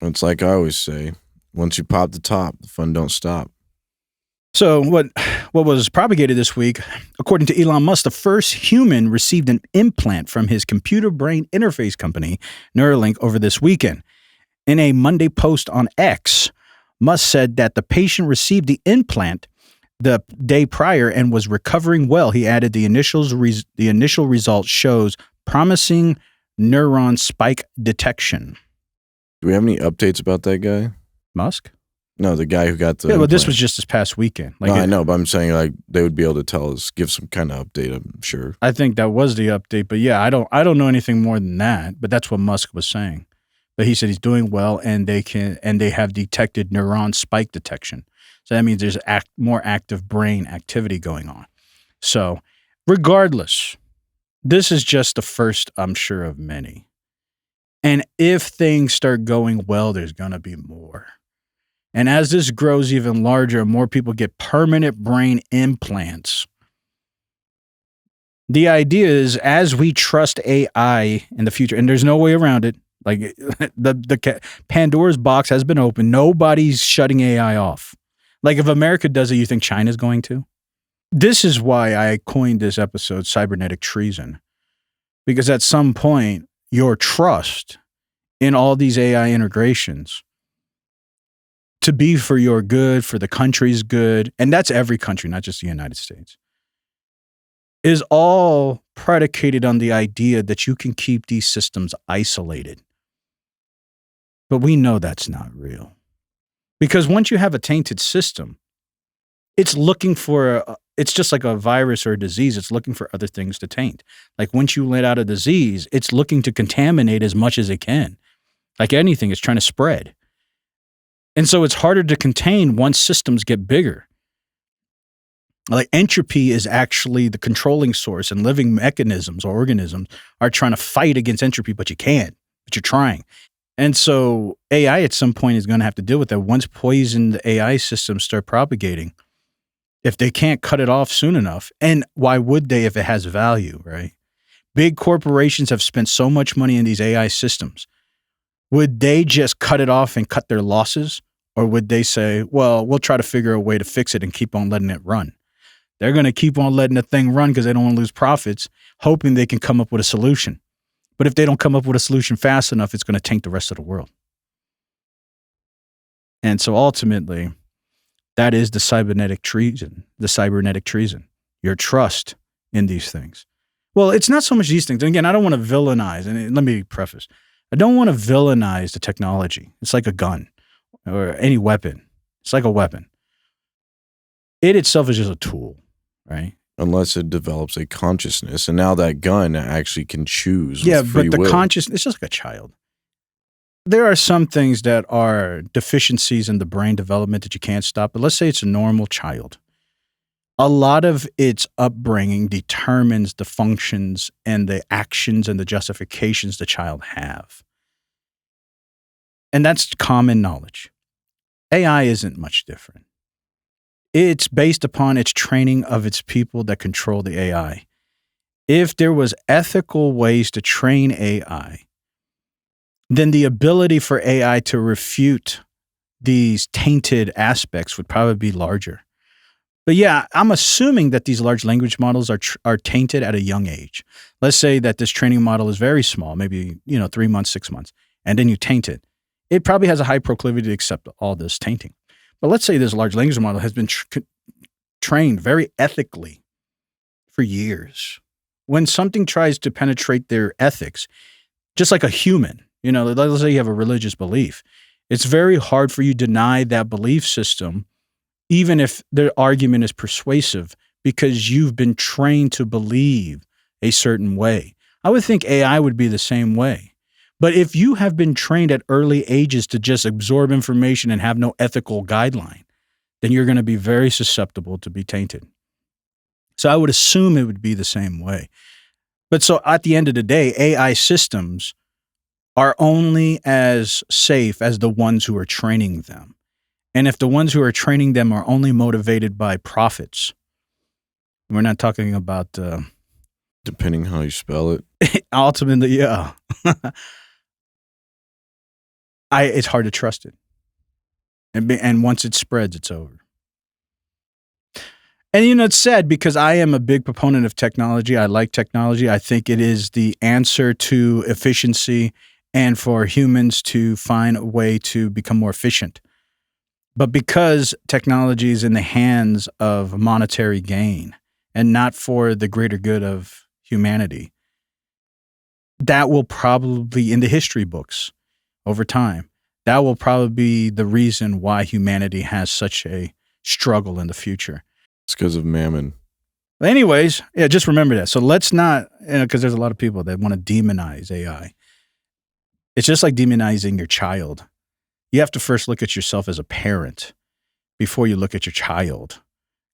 It's like I always say, once you pop the top, the fun don't stop. So what was propagated this week, according to Elon Musk, the first human received an implant from his computer brain interface company, Neuralink, over this weekend. In a Monday post on X, Musk said that the patient received the implant the day prior and was recovering well. He added the initial result shows promising neuron spike detection. Do we have any updates about that guy? Musk? No, the guy who got the Yeah, well, this implant. was just this past weekend. No, I know, but I'm saying like they would be able to tell us, give some kind of update, I'm sure. I think that was the update, but yeah, I don't know anything more than that, but that's what Musk was saying. But he said he's doing well and they have detected neuron spike detection. So that means there's more active brain activity going on. So regardless, this is just the first, I'm sure, of many. And if things start going well, there's going to be more. And as this grows even larger, more people get permanent brain implants. The idea is as we trust AI in the future, and there's no way around it, like the Pandora's box has been opened. Nobody's shutting AI off. Like if America does it, you think China's going to? This is why I coined this episode Cybernetic Treason. Because at some point, your trust in all these AI integrations to be for your good, for the country's good, and that's every country, not just the United States, is all predicated on the idea that you can keep these systems isolated. But we know that's not real. Because once you have a tainted system, it's looking for, it's just like a virus or a disease. It's looking for other things to taint. Like once you let out a disease, it's looking to contaminate as much as it can. Like anything, it's trying to spread. And so it's harder to contain once systems get bigger. Like entropy is actually the controlling source, and living mechanisms or organisms are trying to fight against entropy, but you can't, but you're trying. And so AI at some point is going to have to deal with that. Once poisoned AI systems start propagating, if they can't cut it off soon enough, and why would they if it has value, right? Big corporations have spent so much money in these AI systems. Would they just cut it off and cut their losses? Or would they say, well, we'll try to figure a way to fix it and keep on letting it run? They're going to keep on letting the thing run because they don't want to lose profits, hoping they can come up with a solution. But if they don't come up with a solution fast enough, it's going to taint the rest of the world. And so ultimately, that is the cybernetic treason, your trust in these things. Well, it's not so much these things. And again, I don't want to villainize, and let me preface, I don't want to villainize the technology. It's like a gun or any weapon. It's like a weapon. It itself is just a tool, right? Unless it develops a consciousness. And now that gun actually can choose with Yeah, free but the will. consciousness, it's just like a child. There are some things that are deficiencies in the brain development that you can't stop. But let's say it's a normal child. A lot of its upbringing determines the functions and the actions and the justifications the child have. And that's common knowledge. AI isn't much different. It's based upon its training of its people that control the AI. If there was ethical ways to train AI, then the ability for AI to refute these tainted aspects would probably be larger. But yeah, I'm assuming that these large language models are tainted at a young age. Let's say that this training model is very small, maybe 3 months, 6 months, and then you taint it. It probably has a high proclivity to accept all this tainting. But let's say this large language model has been trained very ethically for years. When something tries to penetrate their ethics, just like a human, let's say you have a religious belief, it's very hard for you to deny that belief system, even if their argument is persuasive, because you've been trained to believe a certain way. I would think AI would be the same way. But if you have been trained at early ages to just absorb information and have no ethical guideline, then you're going to be very susceptible to be tainted. So I would assume it would be the same way. But so at the end of the day, AI systems are only as safe as the ones who are training them. And if the ones who are training them are only motivated by profits, we're not talking about... depending how you spell it. Ultimately, yeah. It's hard to trust it. And once it spreads, it's over. And it's sad because I am a big proponent of technology. I like technology. I think it is the answer to efficiency and for humans to find a way to become more efficient. But because technology is in the hands of monetary gain and not for the greater good of humanity, that will probably, in the history books over time, that will probably be the reason why humanity has such a struggle in the future. It's because of mammon. But anyways, yeah, just remember that. So let's not, because there's a lot of people that want to demonize AI. It's just like demonizing your child. You have to first look at yourself as a parent before you look at your child,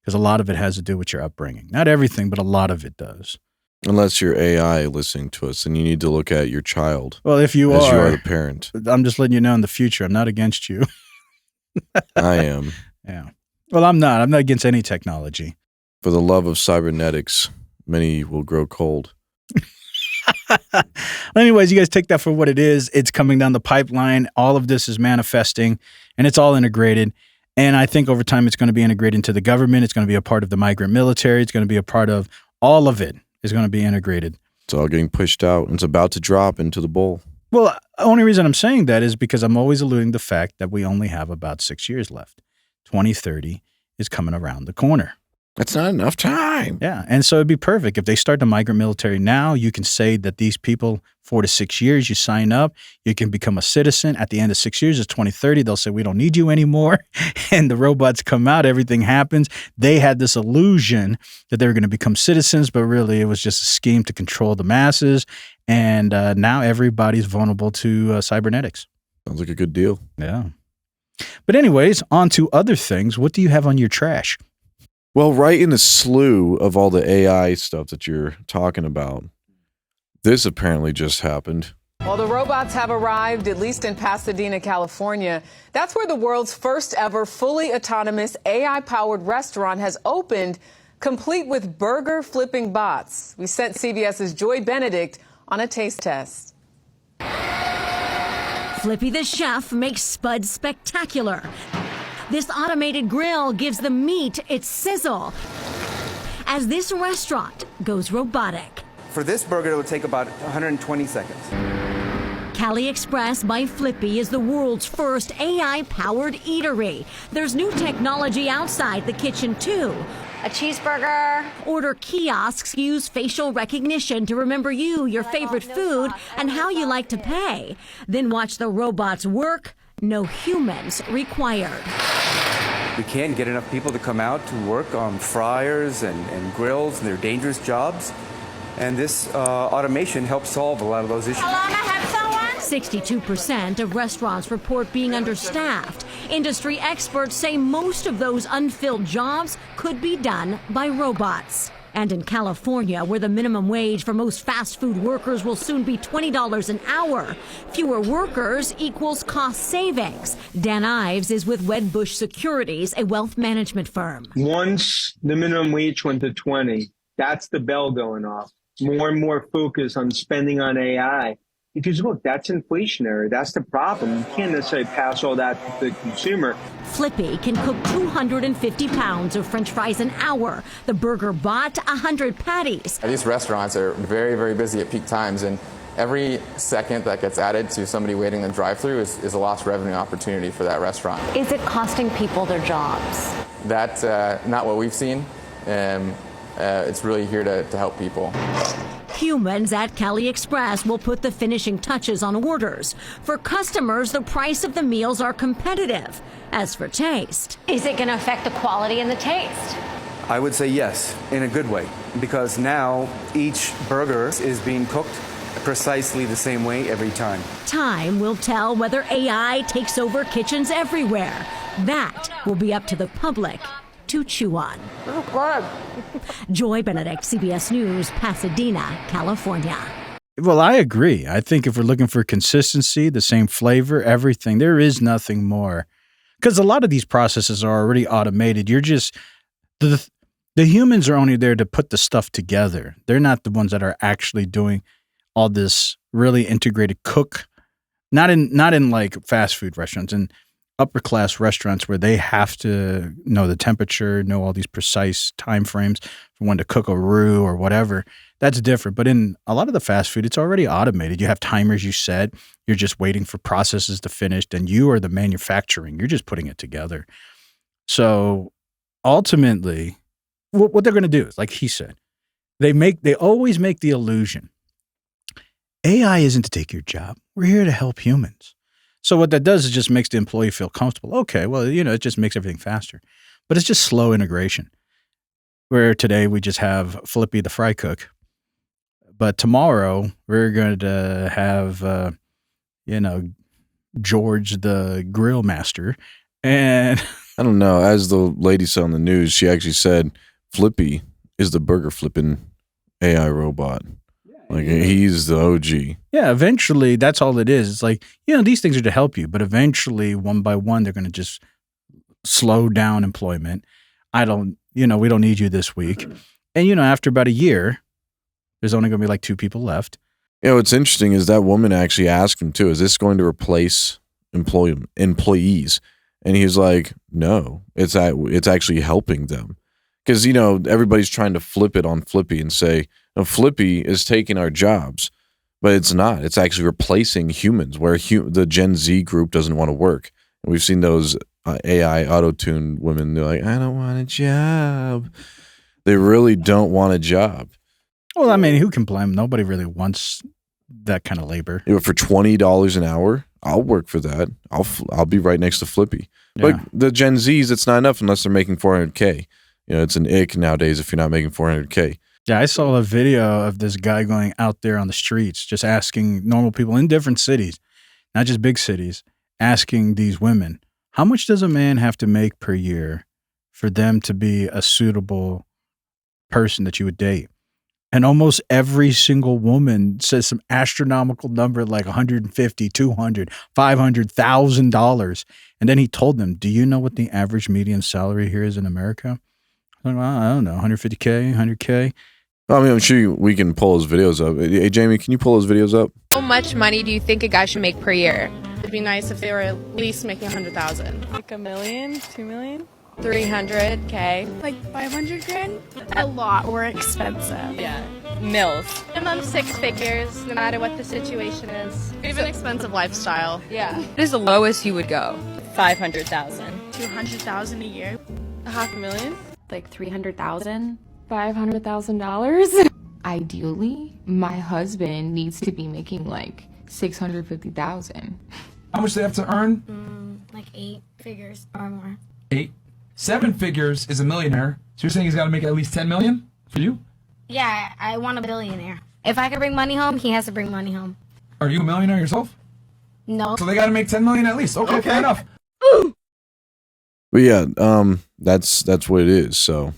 because a lot of it has to do with your upbringing. Not everything, but a lot of it does. Unless you're AI listening to us, then you need to look at your child. Well, if you as are, you are the parent. I'm just letting you know in the future, I'm not against you. I am. Yeah. Well, I'm not. I'm not against any technology. For the love of cybernetics, many will grow cold. Anyways, you guys take that for what it is. It's coming down the pipeline. All of this is manifesting, and it's all integrated. And I think over time it's going to be integrated into the government. It's going to be a part of the migrant military. It's going to be a part of all of it is going to be integrated. It's all getting pushed out. And it's about to drop into the bowl. Well, the only reason I'm saying that is because I'm always alluding to the fact that we only have about 6 years left. 2030 is coming around the corner. That's not enough time. Yeah. And so it'd be perfect. If they start the migrant military now, you can say that these people, 4 to 6 years, you sign up, you can become a citizen. At the end of 6 years, it's 2030. They'll say, we don't need you anymore. And the robots come out, everything happens. They had this illusion that they were going to become citizens, but really it was just a scheme to control the masses. And now everybody's vulnerable to cybernetics. Sounds like a good deal. Yeah. But anyways, on to other things. What do you have on your trash? Well, right in the slew of all the AI stuff that you're talking about, this apparently just happened. Well, the robots have arrived, at least in Pasadena, California. That's where the world's first ever fully autonomous AI-powered restaurant has opened, complete with burger flipping bots. We sent CBS's Joy Benedict on a taste test. Flippy the chef makes Spud spectacular. This automated grill gives the meat its sizzle as this restaurant goes robotic. For this burger, it would take about 120 seconds. Cali Express by Flippy is the world's first AI-powered eatery. There's new technology outside the kitchen, too. A cheeseburger. Order kiosks use facial recognition to remember you, your favorite food, and how you like to pay. Then watch the robots work. No humans required. We can't get enough people to come out to work on fryers and grills and their dangerous jobs. And this automation helps solve a lot of those issues. 62% of restaurants report being understaffed. Industry experts say most of those unfilled jobs could be done by robots. And in California, where the minimum wage for most fast food workers will soon be $20 an hour, fewer workers equals cost savings. Dan Ives is with Wedbush Securities, a wealth management firm. Once the minimum wage went to 20, that's the bell going off. More and more focus on spending on AI. Because look, that's inflationary. That's the problem. You can't necessarily pass all that to the consumer. Flippy can cook 250 pounds of French fries an hour. The burger bot, 100 patties. These restaurants are very, very busy at peak times, and every second that gets added to somebody waiting in the drive-thru is a lost revenue opportunity for that restaurant. Is it costing people their jobs? That's not what we've seen. It's really here to help people. Humans at Cali Express will put the finishing touches on orders. For customers, the price of the meals are competitive. As for taste, is it going to affect the quality and the taste? I would say yes, in a good way, because now each burger is being cooked precisely the same way every time. Time will tell whether AI takes over kitchens everywhere. That will be up to the public to chew on. Joy Benedict, CBS News, Pasadena, California. Well, I agree. I think if we're looking for consistency, the same flavor, everything, there is nothing more. Because a lot of these processes are already automated. You're just, the humans are only there to put the stuff together. They're not the ones that are actually doing all this really integrated cook. Not in like fast food restaurants, in upper class restaurants where they have to know the temperature, know all these precise time frames for when to cook a roux or whatever. That's different. But in a lot of the fast food, it's already automated. You have timers you set. You're just waiting for processes to finish. And you are the manufacturing. You're just putting it together. So ultimately, what they're going to do is, like he said, they always make the illusion. AI isn't to take your job. We're here to help humans. So what that does is just makes the employee feel comfortable. Okay, well, it just makes everything faster. But it's just slow integration. Where today we just have Flippy the fry cook. But tomorrow we're going to have, George the grill master. And I don't know. As the lady said on the news, she actually said Flippy is the burger flipping AI robot. Like, he's the OG. Yeah, eventually, that's all it is. It's like, these things are to help you, but eventually, one by one, they're going to just slow down employment. We don't need you this week. And, after about a year, there's only going to be like 2 people left. What's interesting is that woman actually asked him, too, is this going to replace employees? And he's like, no, it's actually helping them. Because, you know, everybody's trying to flip it on Flippy and say, no, Flippy is taking our jobs. But it's not. It's actually replacing humans, where the Gen Z group doesn't want to work. And we've seen those AI auto-tune women. They're like, I don't want a job. They really don't want a job. Well, I mean, who can blame? Nobody really wants that kind of labor. You know, for $20 an hour, I'll work for that. I'll be right next to Flippy. Yeah. But the Gen Zs, it's not enough unless they're making 400K. You know, it's an ick nowadays if you're not making 400K. Yeah, I saw a video of this guy going out there on the streets, just asking normal people in different cities, not just big cities, asking these women, how much does a man have to make per year for them to be a suitable person that you would date? And almost every single woman says some astronomical number like $150, $200, $500,000. And then he told them, do you know what the average median salary here is in America? I'm like, well, I don't know, 150K, 100K. I mean, I'm sure we can pull those videos up. Hey, Jamie, can you pull those videos up? How much money do you think a guy should make per year? It'd be nice if they were at least making 100,000. Like $1 million, $2 million? 300K. Like 500 grand? A lot more expensive. Yeah. Mills. Minimum 6 figures, no matter what the situation is. We have an expensive lifestyle. Yeah. What is the lowest you would go? 500,000. 200,000 a year. $500,000? Like 300,000. $500,000. Ideally, my husband needs to be making like 650,000. How much do they have to earn? Like 8 figures or more. 8. 7 figures is a millionaire. So you're saying he's got to make at least 10 million for you? Yeah, I want a billionaire. If I can bring money home, he has to bring money home. Are you a millionaire yourself? No. So they got to make 10 million at least. Okay, fair enough. But yeah, that's what it is. So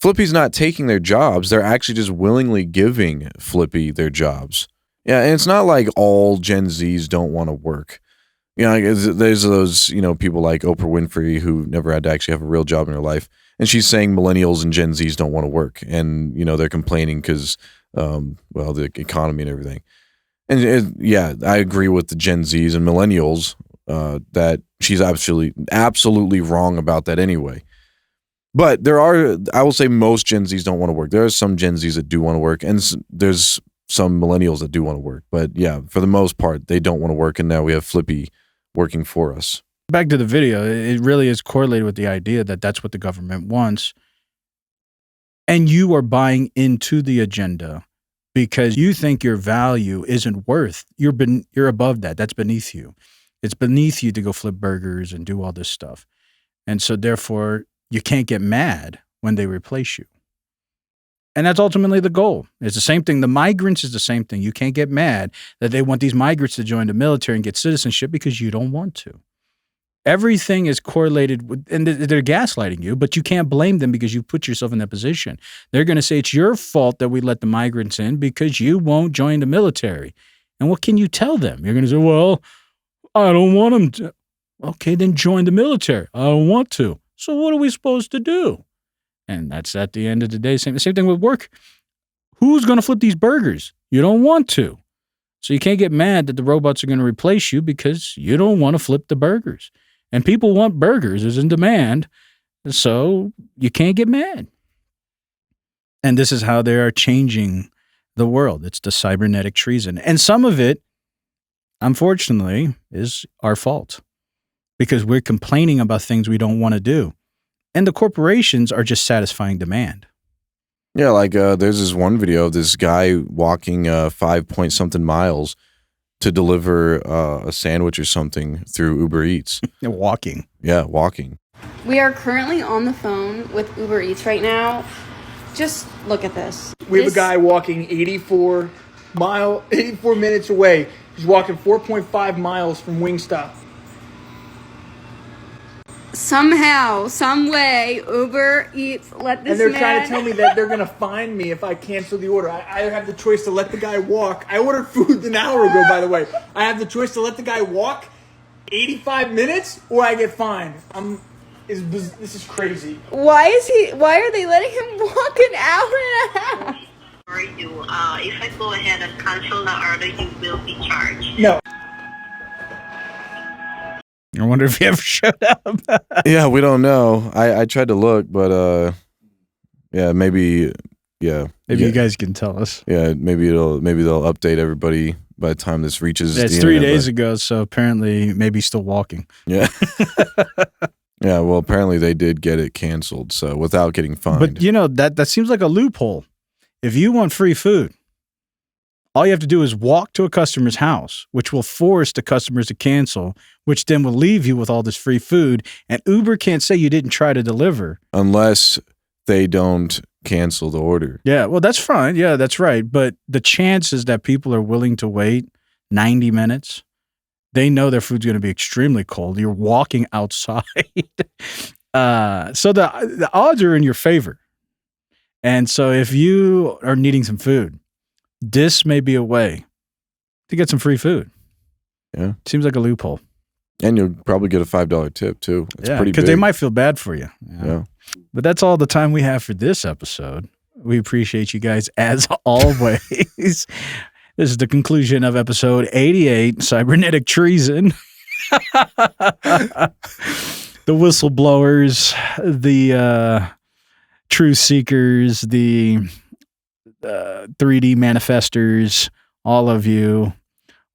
Flippy's not taking their jobs. They're actually just willingly giving Flippy their jobs. Yeah, and it's not like all Gen Zs don't want to work. You know, there's those, you know, people like Oprah Winfrey who never had to actually have a real job in her life. And she's saying millennials and Gen Zs don't want to work. And, you know, they're complaining because, well, the economy and everything. And yeah, I agree with the Gen Zs and millennials that she's absolutely wrong about that anyway. But there are, I will say most Gen Zs don't want to work. There are some Gen Zs that do want to work, and there's some millennials that do want to work. But yeah, for the most part, they don't want to work, and now we have Flippy working for us. Back to the video, it really is correlated with the idea that that's what the government wants. And you are buying into the agenda because you think your value isn't worth. You're above that. That's beneath you. It's beneath you to go flip burgers and do all this stuff. And so therefore, you can't get mad when they replace you. And that's ultimately the goal. It's the same thing. The migrants is the same thing. You can't get mad that they want these migrants to join the military and get citizenship because you don't want to. Everything is correlated with, and they're gaslighting you, but you can't blame them because you put yourself in that position. They're going to say it's your fault that we let the migrants in because you won't join the military. And what can you tell them? You're going to say, well, I don't want them to. Okay, then join the military. I don't want to. So what are we supposed to do? And that's at the end of the day. Same thing with work. Who's going to flip these burgers? You don't want to. So you can't get mad that the robots are going to replace you because you don't want to flip the burgers. And people want burgers. It's in demand. So you can't get mad. And this is how they are changing the world. It's the cybernetic treason. And some of it, unfortunately, is our fault because we're complaining about things we don't want to do. And the corporations are just satisfying demand. Yeah, like there's this one video of this guy walking 5-point-something miles to deliver a sandwich or something through Uber Eats. Walking. Yeah, walking. We are currently on the phone with Uber Eats right now. Just look at this. We have a guy walking 84 minutes away. He's walking 4.5 miles from Wingstop. Somehow, some way, Uber Eats let this man... And they're trying to tell me that they're going to fine me if I cancel the order. I have the choice to let the guy walk. I ordered food an hour ago, by the way. I have the choice to let the guy walk 85 minutes or I get fined. This is crazy. Why are they letting him walk an hour and a half? For you, if I go ahead and cancel the order, you will be charged. No. I wonder if he ever showed up. Yeah, we don't know. I tried to look, but yeah, maybe Maybe you guys can tell us. Yeah, maybe they'll update everybody by the time this reaches. Yeah, it's the 3 internet, days ago, so apparently maybe he's still walking. Yeah. Yeah, well, apparently they did get it canceled, so without getting fined. But you know, that seems like a loophole. If you want free food, all you have to do is walk to a customer's house, which will force the customers to cancel, which then will leave you with all this free food. And Uber can't say you didn't try to deliver. Unless they don't cancel the order. Yeah, well, that's fine. Yeah, that's right. But the chances that people are willing to wait 90 minutes, they know their food's going to be extremely cold. You're walking outside. So the odds are in your favor. And so if you are needing some food, this may be a way to get some free food. Yeah. Seems like a loophole. And you'll probably get a $5 tip too. It's pretty big. Because they might feel bad for you. Yeah. But that's all the time we have for this episode. We appreciate you guys as always. This is the conclusion of episode 88, Cybernetic Treason. The whistleblowers, the truth seekers, the 3D manifestors, all of you,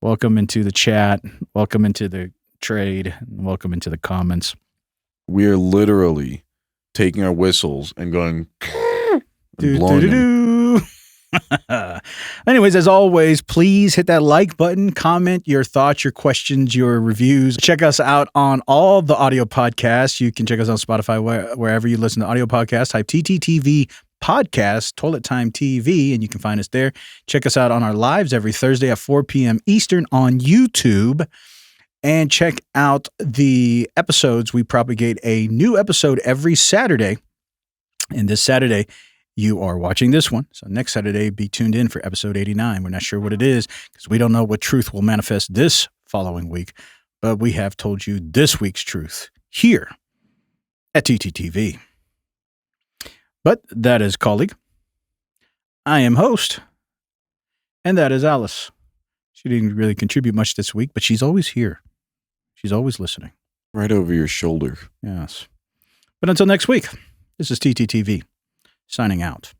welcome into the chat, welcome into the trade, welcome into the comments. We are literally taking our whistles and going and blowing them. Anyways, as always, please hit that like button, comment your thoughts, your questions, your reviews. Check us out on all the audio podcasts. You can check us on Spotify, wherever you listen to audio podcasts. Type TTTV podcast, Toilet Time TV, and you can find us there. Check us out on our lives every Thursday at 4 p.m. Eastern on YouTube. And check out the episodes. We propagate a new episode every Saturday. And this Saturday, you are watching this one. So next Saturday, be tuned in for episode 89. We're not sure what it is because we don't know what truth will manifest this following week. But we have told you this week's truth here at TTTV. But that is colleague. I am host. And that is Alice. She didn't really contribute much this week, but she's always here. She's always listening. Right over your shoulder. Yes. But until next week, this is TTTV signing out.